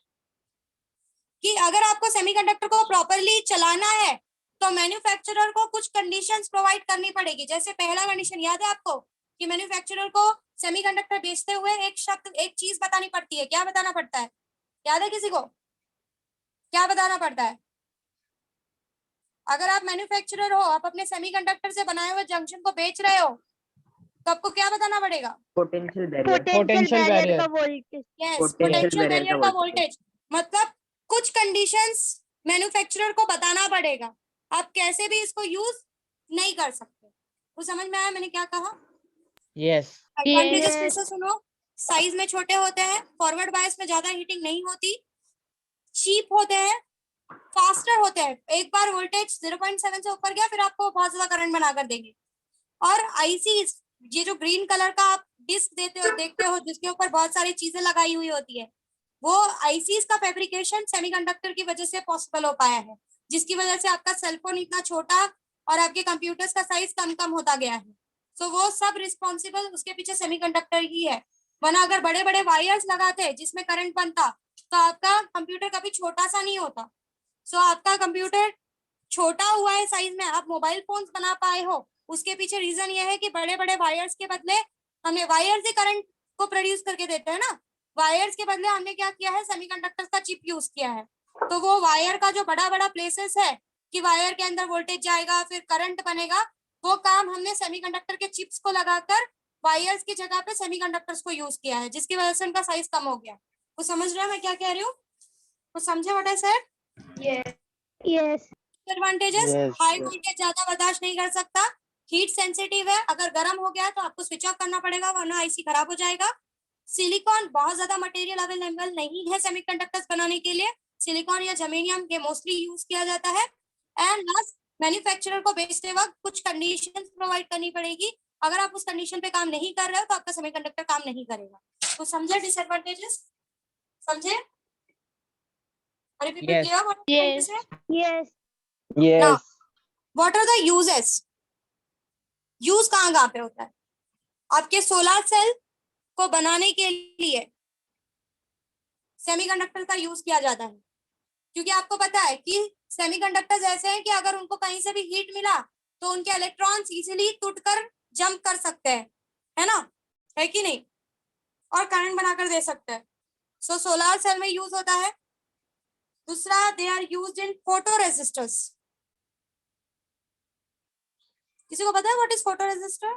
कि अगर आपको सेमीकंडक्टर को प्रॉपरली चलाना है तो मैन्युफैक्चरर को कुछ कंडीशंस प्रोवाइड करनी पड़ेगी. जैसे पहला कंडीशन याद है आपको कि मैन्युफैक्चरर को सेमीकंडक्टर बेचते हुए एक शब्द, एक चीज बतानी पड़ती है. क्या बताना पड़ता है? याद है किसी को? क्या बताना पड़ता है? अगर आप मैन्युफैक्चरर हो, आप अपने सेमीकंडक्टर से बनाए हुए जंक्शन को बेच रहे हो, तो आपको क्या बताना पड़ेगा? Potential barrier. Potential barrier barrier. का voltage. Yes, Potential potential barrier barrier का का वोल्टेज। मतलब कुछ कंडीशंस मैन्युफैक्चरर को बताना पड़ेगा, आप कैसे भी इसको यूज नहीं कर सकते। वो समझ में आया मैंने क्या कहा? Yes. एडवांटेजेस फिर Yes. से सुनो। साइज में छोटे होते हैं, फॉरवर्ड बायस में ज्यादा हीटिंग नहीं होती, चीप होते हैं, फास्टर होते हैं। एक बार वोल्टेज 0.7 से ऊपर गया फिर आपको बहुत ज्यादा करंट बनाकर देंगे। और आईसी, ये जो ग्रीन कलर का आप डिस्क देखते हो जिसके ऊपर बहुत सारी चीजें लगाई हुई होती है, वो आईसीज का फैब्रिकेशन सेमीकंडक्टर की वजह से पॉसिबल हो पाया है, जिसकी वजह से आपका सेलफोन इतना छोटा और आपके कंप्यूटर्स का साइज कम कम होता गया है। सो वो सब रिस्पॉन्सिबल उसके पीछे सेमीकंडक्टर ही है। वरना अगर बड़े बड़े वायर्स लगाते जिसमें करंट बनता तो आपका कंप्यूटर कभी छोटा सा नहीं होता। सो आपका कंप्यूटर छोटा हुआ है साइज में, आप मोबाइल फोन्स बना पाए हो, उसके पीछे रीजन ये है कि बड़े बड़े वायर्स के बदले हमें वायर्स ही करंट को प्रोड्यूस करके देते हैं ना, वायर्स के बदले हमने क्या किया है, सेमीकंडक्टर्स का चिप यूज किया है। तो वो वायर का जो बड़ा बड़ा प्लेसेस है कि वायर के अंदर वोल्टेज जाएगा फिर करंट बनेगा, वो काम हमने सेमीकंडक्टर के चिप्स को लगाकर वायर्स की जगह पे सेमीकंडक्टर्स को यूज किया है, जिसकी वजह से उनका साइज कम हो गया। वो समझ रहे हो मैं क्या कह रही हूँ? वो समझे what I said? Yes. Advantages, Yes. High voltage ज्यादा बर्दाश्त नहीं कर सकता, हीट सेंसिटिव है, अगर गर्म हो गया तो आपको स्विच ऑफ करना पड़ेगा वरना आईसी खराब हो जाएगा। सिलिकॉन, बहुत ज्यादा मटेरियल अवेलेबल नहीं है सेमीकंडक्टर्स बनाने के लिए, सिलिकॉन या जर्मेनियम के मोस्टली यूज किया जाता है। एंड लास्ट, मैन्युफैक्चरर को बेचते वक्त कुछ कंडीशंस प्रोवाइड करनी पड़ेगी, अगर आप उस कंडीशन पे काम नहीं कर रहे हो तो आपका सेमीकंडक्टर काम नहीं करेगा। तो समझे डिसएडवांटेजेस? समझे? और रिपीट Yes. किया what Yes. Yes. Yes. What are the uses? Use कहाँ कहाँ पे होता है? आपके सोलर सेल को बनाने के लिए सेमीकंडक्टर का यूज किया जाता है, क्योंकि आपको पता है कि सेमीकंडक्टर्स ऐसे हैं कि अगर उनको कहीं से भी हीट मिला तो उनके इलेक्ट्रॉन्स इजीली टूटकर जंप कर सकते हैं, है ना, है कि नहीं, और करंट बनाकर दे सकते हैं। सो सोलर सेल में यूज होता है। दूसरा, they are used in photo resistors. किसी को पता है what is photo resistor?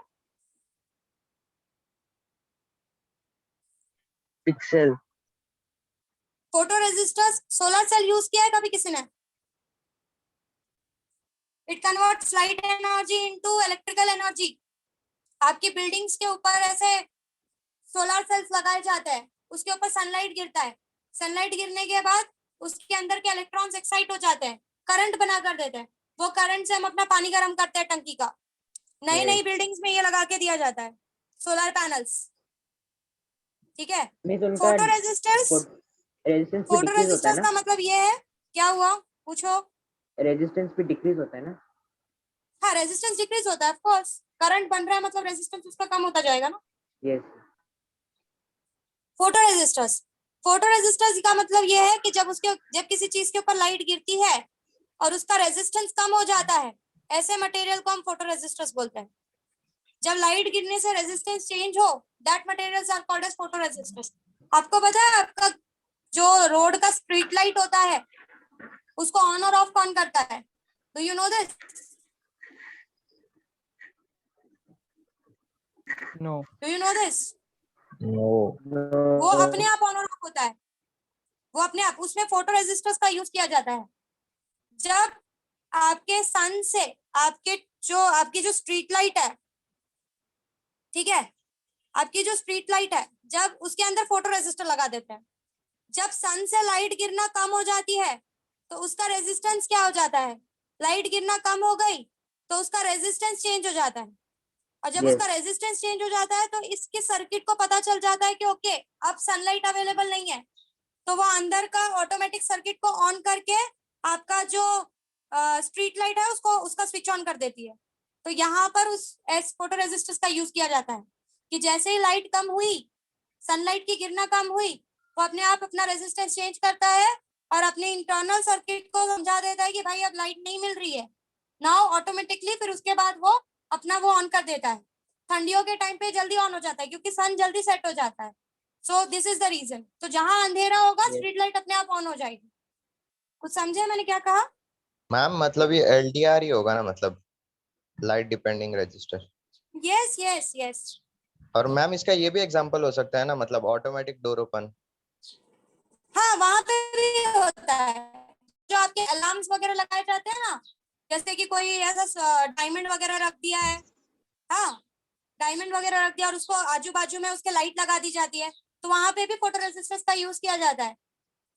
Pixel. Photo resistors solar cell use किया है कभी किसी ने? It converts light energy into electrical energy. आपकी बिल्डिंग्स के ऊपर ऐसे सोलर सेल्स लगाए जाते हैं, उसके ऊपर सनलाइट गिरता है, सनलाइट गिरने के बाद उसके अंदर के इलेक्ट्रॉन्स एक्साइट हो जाते हैं, करंट बना कर देते हैं, वो करंट से हम अपना पानी गर्म करते हैं टंकी का। नई नई बिल्डिंग्स में ये लगा के दिया जाता है सोलर पैनल्स, ठीक है। नहीं तो उनका फोटो रेजिस्टर्स, रेजिस्टेंस भी फोटो डिक्रीज होता है रेजिस्टर्स ना, का मतलब ये है, क्या हुआ पूछो? रेजिस्टेंस भी डिक्रीज होता है ना। हाँ, रेजिस्टेंस डिक्रीज होता है, ऑफ कोर्स, करंट बन रहा है मतलब रेजिस्टेंस उसका कम होता जाएगा ना। Yes. Photo resistors, photo resistors का मतलब ये है कि जब किसी चीज के ऊपर लाइट गिरती है और उसका रेजिस्टेंस कम हो जाता है, ऐसे मटेरियल को हम फोटो रेजिस्टर्स बोलते हैं। जब लाइट गिरने से रेजिस्टेंस चेंज हो, that materials are called as photo resistors. आपको पता है आपका जो रोड का स्ट्रीट लाइट होता है उसको ऑन और ऑफ कौन करता है? Do you know this? No. Do you know this? No. वो अपने आप ऑन और ऑफ होता है, वो अपने आप, उसमें फोटो रेजिस्टर्स का यूज किया जाता है। जब आपके सन से आपकी जो स्ट्रीट लाइट है, ठीक है, आपकी जो स्ट्रीट लाइट है, जब उसके अंदर फोटो रेजिस्टर लगा देते हैं, जब सन से लाइट गिरना कम हो जाती है तो उसका रेजिस्टेंस क्या हो जाता है? लाइट गिरना कम हो गई तो उसका रेजिस्टेंस चेंज हो जाता है, और जब Yes. उसका रेजिस्टेंस चेंज हो जाता है तो इसके सर्किट को पता चल जाता है कि ओके अब सनलाइट अवेलेबल नहीं है, तो वो अंदर का ऑटोमेटिक सर्किट को ऑन करके आपका जो स्ट्रीट लाइट है उसका स्विच ऑन कर देती है। तो यहाँ पर उस फोटो रेजिस्टर्स का यूज किया जाता है कि जैसे ही लाइट कम हुई, सनलाइट की गिरना कम हुई, वो अपने आप अपना रेजिस्टेंस चेंज करता है और अपने इंटरनल सर्किट को समझा देता है कि भाई अब लाइट नहीं मिल रही है, नाउ ऑटोमेटिकली फिर उसके बाद वो अपना वो ऑन कर देता है। ठंडियों के टाइम पे जल्दी ऑन हो जाता है क्योंकि सन जल्दी सेट हो जाता है। So this is the reason. तो जहां अंधेरा होगा Yes. स्ट्रीट लाइट अपने आप ऑन हो जाएगी। कुछ समझे मैंने क्या कहा? मैम मतलब ये LDR ही होगा ना, मतलब light depending register. Yes yes yes. और मैम इसका ये भी एग्जांपल हो सकता है ना, मतलब ऑटोमेटिक डोर ओपन। हाँ वहां पे भी होता है, जो आपके अलार्म्स वगैरह लगाए जाते हैं ना, जैसे कि कोई ऐसा डायमंड वगैरह रख दिया है, हाँ डायमंड वगैरह रख दिया और उसको आजू बाजू में उसके लाइट लगा दी जाती है, तो वहां पे भी फोटो रेजिस्टेंस का यूज किया जाता है।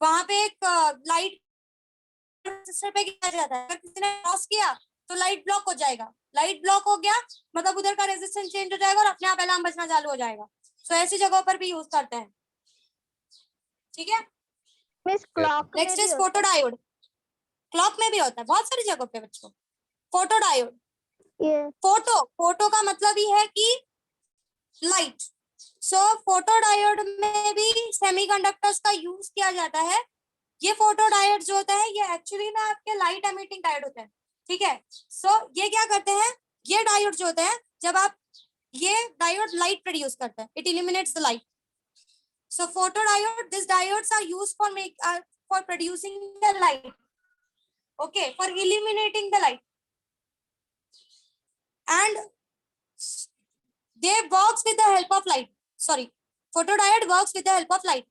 वहां पे एक लाइट रेजिस्टर पे किया जाता है, अगर किसी ने क्रॉस किया तो लाइट ब्लॉक हो जाएगा, लाइट ब्लॉक हो गया मतलब उधर का रेजिस्टेंस चेंज हो जाएगा और अपने आप अलार्म बजना चालू हो जाएगा। सो ऐसी जगहों पर भी यूज करते हैं। ठीक है, मिस क्लॉक में नेक्स्ट भी इज होता फोटो डायोड। क्लॉक में भी होता है बहुत सारी जगहों पे बच्चों। फोटो डायोड, है। ये फोटो फोटो का मतलब ही है कि लाइट। सो फोटो डायोड में भी सेमीकंडक्टर्स का यूज किया जाता है। ये फोटो डायोड जो होता है ये एक्चुअली ना आपके लाइट एमिटिंग डायोड होते हैं। ठीक है, सो ये क्या करते हैं, ये डायोड जो होते हैं, जब आप ये डायोड लाइट प्रोड्यूस करते हैं, it illuminates the light. So photo diode, this diodes are used for producing the light, okay, for illuminating the light, and they works with the help of light. Sorry, photodiode works with the help of light.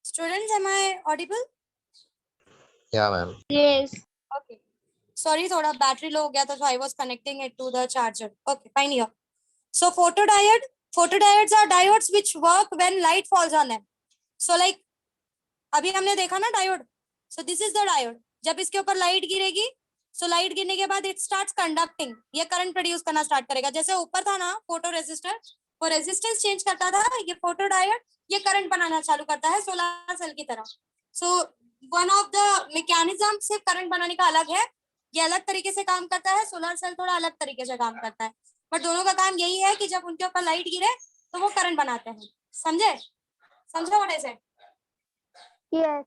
Students, am I audible? या मैम। Yes. Okay. Sorry, थोड़ा battery low हो गया था, so I was connecting it to the charger. Okay, fine here. So photodiodes are diodes which work when light falls on them. So like अभी हमने देखा ना diode, so this is the diode. जब इसके ऊपर लाइट गिरेगी, so लाइट गिरने के बाद it starts conducting, ये करंट प्रोड्यूस करना स्टार्ट करेगा। जैसे ऊपर था ना फोटो रेजिस्टर, वो रेजिस्टेंस चेंज करता था, ये फोटो डायोड ये करंट बनाना चालू करता है सोलर सेल की तरह। So one of the mechanism सिर्फ करंट बनाने का अलग है, ये अलग तरीके से काम करता है, सोलर सेल थोड़ा अलग तरीके से काम करता है, बट दोनों का काम यही है कि जब उनके ऊपर लाइट गिरे तो वो करंट बनाते हैं। समझे, समझो what I said? yes,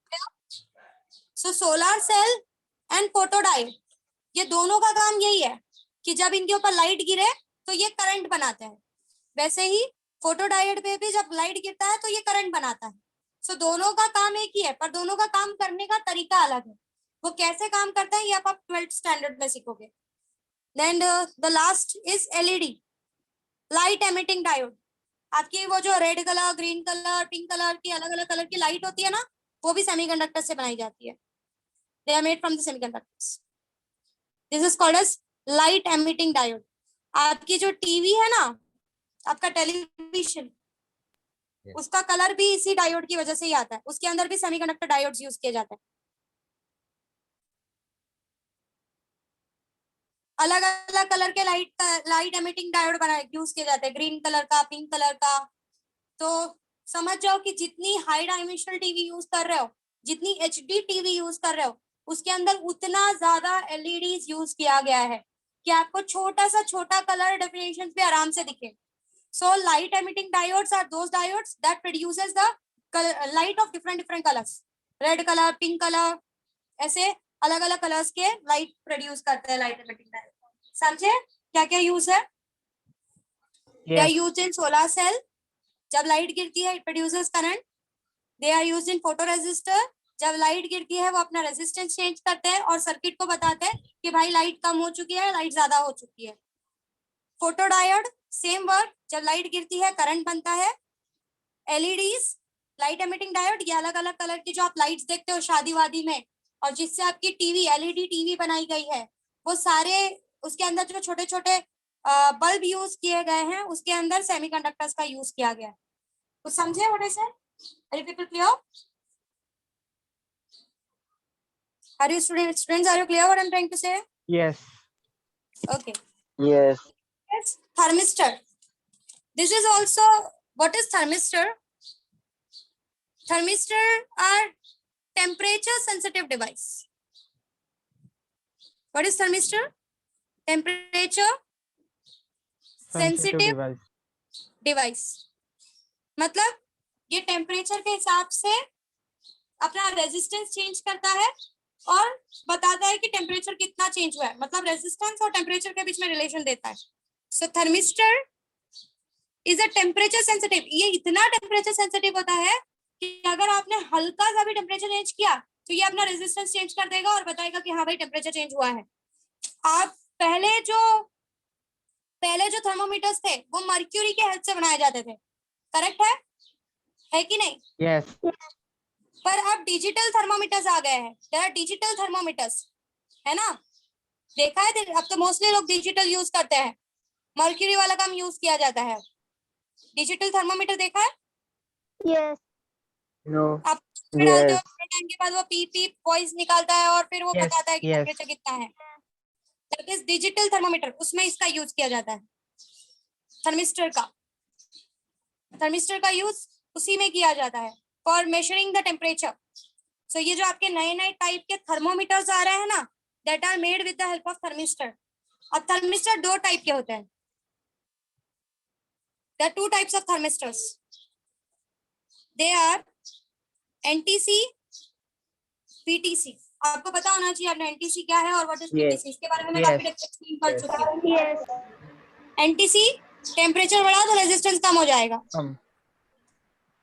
so solar cell and photodiode ये दोनों का काम यही है कि जब इनके ऊपर लाइट गिरे तो ये करंट बनाते हैं। वैसे ही फोटोडायोड पे भी जब लाइट गिरता है तो ये करंट बनाता है। सो दोनों का काम एक ही है, पर दोनों का काम करने का तरीका अलग है। वो कैसे काम करता है ये आप 12th स्टैंडर्ड में सीखोगे। Then the last is LED, light emitting diode. आपकी वो जो red colour, green colour, pink colour की अलग अलग कलर की लाइट होती है ना, वो भी सेमीकंडक्टर से बनाई जाती है। They are made from the semiconductors. This is called as light emitting diode. आपकी जो टीवी है ना, आपका टेलीविजन, उसका कलर भी इसी डायोड की वजह से ही आता है, उसके अंदर भी सेमीकंडक्टर डायोड्स यूज किए जाते हैं। अलग अलग कलर के लाइट एमिटिंग डायोड बनाए यूज किए जाते हैं, ग्रीन कलर का, पिंक कलर का। तो समझ जाओ कि जितनी हाई डायमेंशनल टीवी यूज कर रहे हो, जितनी एचडी टीवी यूज कर रहे हो, उसके अंदर उतना ज्यादा एलईडीज यूज किया गया है कि आपको छोटा सा छोटा कलर डेफिनेशन भी आराम से दिखे। So light emitting diodes are those diodes that produces the light of different different colours, red colour, pink colour, ऐसे अलग अलग कलर्स के लाइट प्रोड्यूस करते हैं लाइट एमिटिंग डायोड। समझे क्या क्या यूज है? They are used in solar cell, जब लाइट गिरती है it produces current. They are used in photo resistor, जब लाइट गिरती है वो अपना रेजिस्टेंस चेंज करते हैं और सर्किट को बताते हैं कि भाई लाइट कम हो चुकी है, लाइट ज्यादा हो चुकी है। फोटो डायोड सेम वर्क, जब लाइट गिरती है करंट बनता है। एलईडीज, लाइट एमिटिंग डायोड, ये अलग अलग कलर की जो आप लाइट्स देखते हो शादी वादी में और जिससे आपकी टीवी एलईडी टीवी बनाई गई है, वो सारे उसके अंदर जो छोटे छोटे बल्ब यूज किए गए हैं उसके अंदर सेमीकंडक्टर्स का यूज किया गया है। तो समझे what I said? Are you people clear? Are you students? Are you clear what I'm trying to say? Yes. Okay. Yes. Yes. Thermistor. This is also, what is thermistor? Thermistor are temperature sensitive device. What is thermistor? Temperature sensitive device. Device. मतलब ये टेम्परेचर के हिसाब से अपना रेजिस्टेंस चेंज करता है और बताता है कि टेम्परेचर कितना चेंज हुआ है. मतलब रेजिस्टेंस और टेम्परेचर के बीच में रिलेशन देता है. So thermistor is a temperature sensitive. ये इतना टेम्परेचर सेंसिटिव होता है कि अगर आपने हल्का सा भी टेम्परेचर चेंज किया तो ये अपना रेजिस्टेंस चेंज कर देगा और बताएगा कि हाँ भाई टेम्परेचर चेंज हुआ है. आप पहले जो थर्मोमीटर्स थे वो मर्क्यूरी के हेल्प से बनाए जाते थे. करेक्ट है कि नहीं? Yes. पर अब डिजिटल थर्मोमीटर्स आ गए हैं. देयर आर डिजिटल थर्मोमीटर्स, है ना? देखा है अब तो मोस्टली लोग डिजिटल यूज करते हैं. मर्क्यूरी वाला काम यूज किया जाता है. डिजिटल थर्मोमीटर देखा है? Yes. No. आप डालते हो, Yes. थोड़े टाइम के बाद वो पीप पीप वॉइस निकालता है और फिर वो Yes, बताता है कि yes. टेम्परेचर कितना है. That is digital thermometer. उसमें इसका यूज किया जाता है. थर्मिस्टर का यूज उसी में किया जाता है फॉर मेजरिंग द टेम्परेचर. सो ये जो आपके नए नए टाइप के थर्मोमीटर्स आ रहे हैं ना, that are made with the help of thermistor. और थर्मिस्टर दो टाइप के होते हैं. There are two types of thermistors. They are NTC, PTC. आपको पता होना चाहिए आपने एनटीसी क्या है और व्हाट इज पीटीसी. इसके बारे में मैं काफी एक्सप्लेन कर चुकी हूँ. Yes. एनटीसी टेम्परेचर बढ़ा तो रेजिस्टेंस कम हो जाएगा. Come.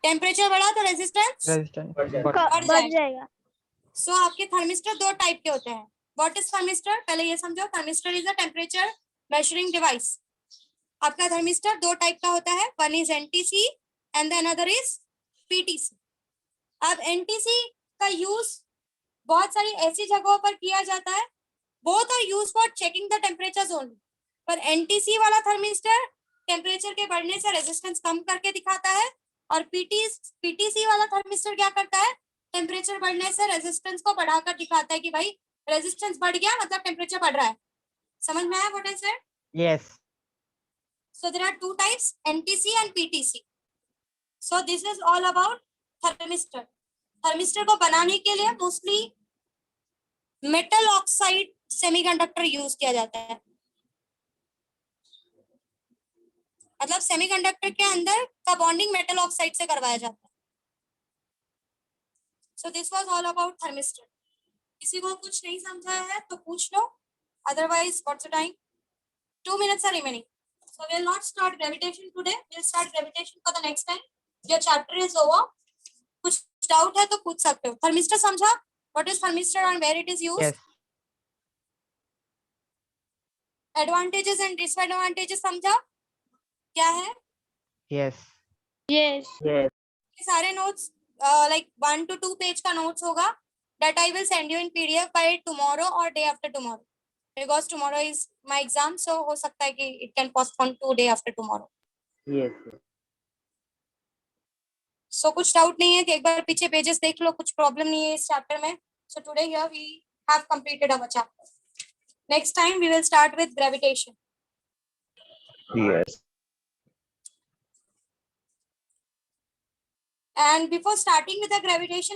टेम्परेचर बढ़ा तो रेजिस्टेंस Resistance. बढ़ बढ़ जाएगा. जाएगा. सो आपके थर्मिस्टर दो टाइप के होते हैं. What is thermistor? पहले ये समझो. Thermistor is a temperature measuring device. आपका थर्मिस्टर दो टाइप का होता है. One is NTC and the another is PTC. अब एनटीसी का यूज बहुत सारी ऐसी जगहों पर किया जाता है. Both are use for checking the temperatures only. पर एनटीसी वाला थर्मिस्टर टेम्परेचर के बढ़ने से रेजिस्टेंस कम करके दिखाता है और पीटीसी वाला थर्मिस्टर क्या करता है? टेम्परेचर बढ़ने से रेजिस्टेंस को बढ़ाकर दिखाता है कि भाई रेजिस्टेंस बढ़ गया मतलब टेम्परेचर बढ़ रहा है. समझ में आया what I said? Yes. So there are two types, NTC and PTC. So this is all about thermistor. Thermistor को बनाने के लिए mostly metal oxide semiconductor use किया जाता है. मतलब सेमीकंडक्टर के अंदर का बॉन्डिंग मेटल ऑक्साइड से करवाया जाता है. So this was all about thermistor. किसी को कुछ नहीं समझा है तो पूछ लो. Otherwise, what's the time? 2 minutes are remaining. So we'll not start gravitation today. We'll start gravitation for the next time. Your chapter is over. कुछ डाउट है तो पूछ सकते हो. थर्मिस्टर समझा? What is thermistor and where it is used? Yes. Advantages and disadvantages समझा? क्या है? Yes. Yes. Yes. ये सारे notes like 1 to 2 page का notes होगा. That I will send you in PDF by tomorrow or day after tomorrow. Because tomorrow is my exam, so हो सकता है कि it can postpone to day after tomorrow. Yes. Yes. So कुछ डाउट नहीं है कि एक बार पीछे पेजेस देख लो. कुछ प्रॉब्लम नहीं है इस चैप्टर में. So today here we have completed our chapter. Next time we will start with gravitation. Yes. And before starting with the gravitation,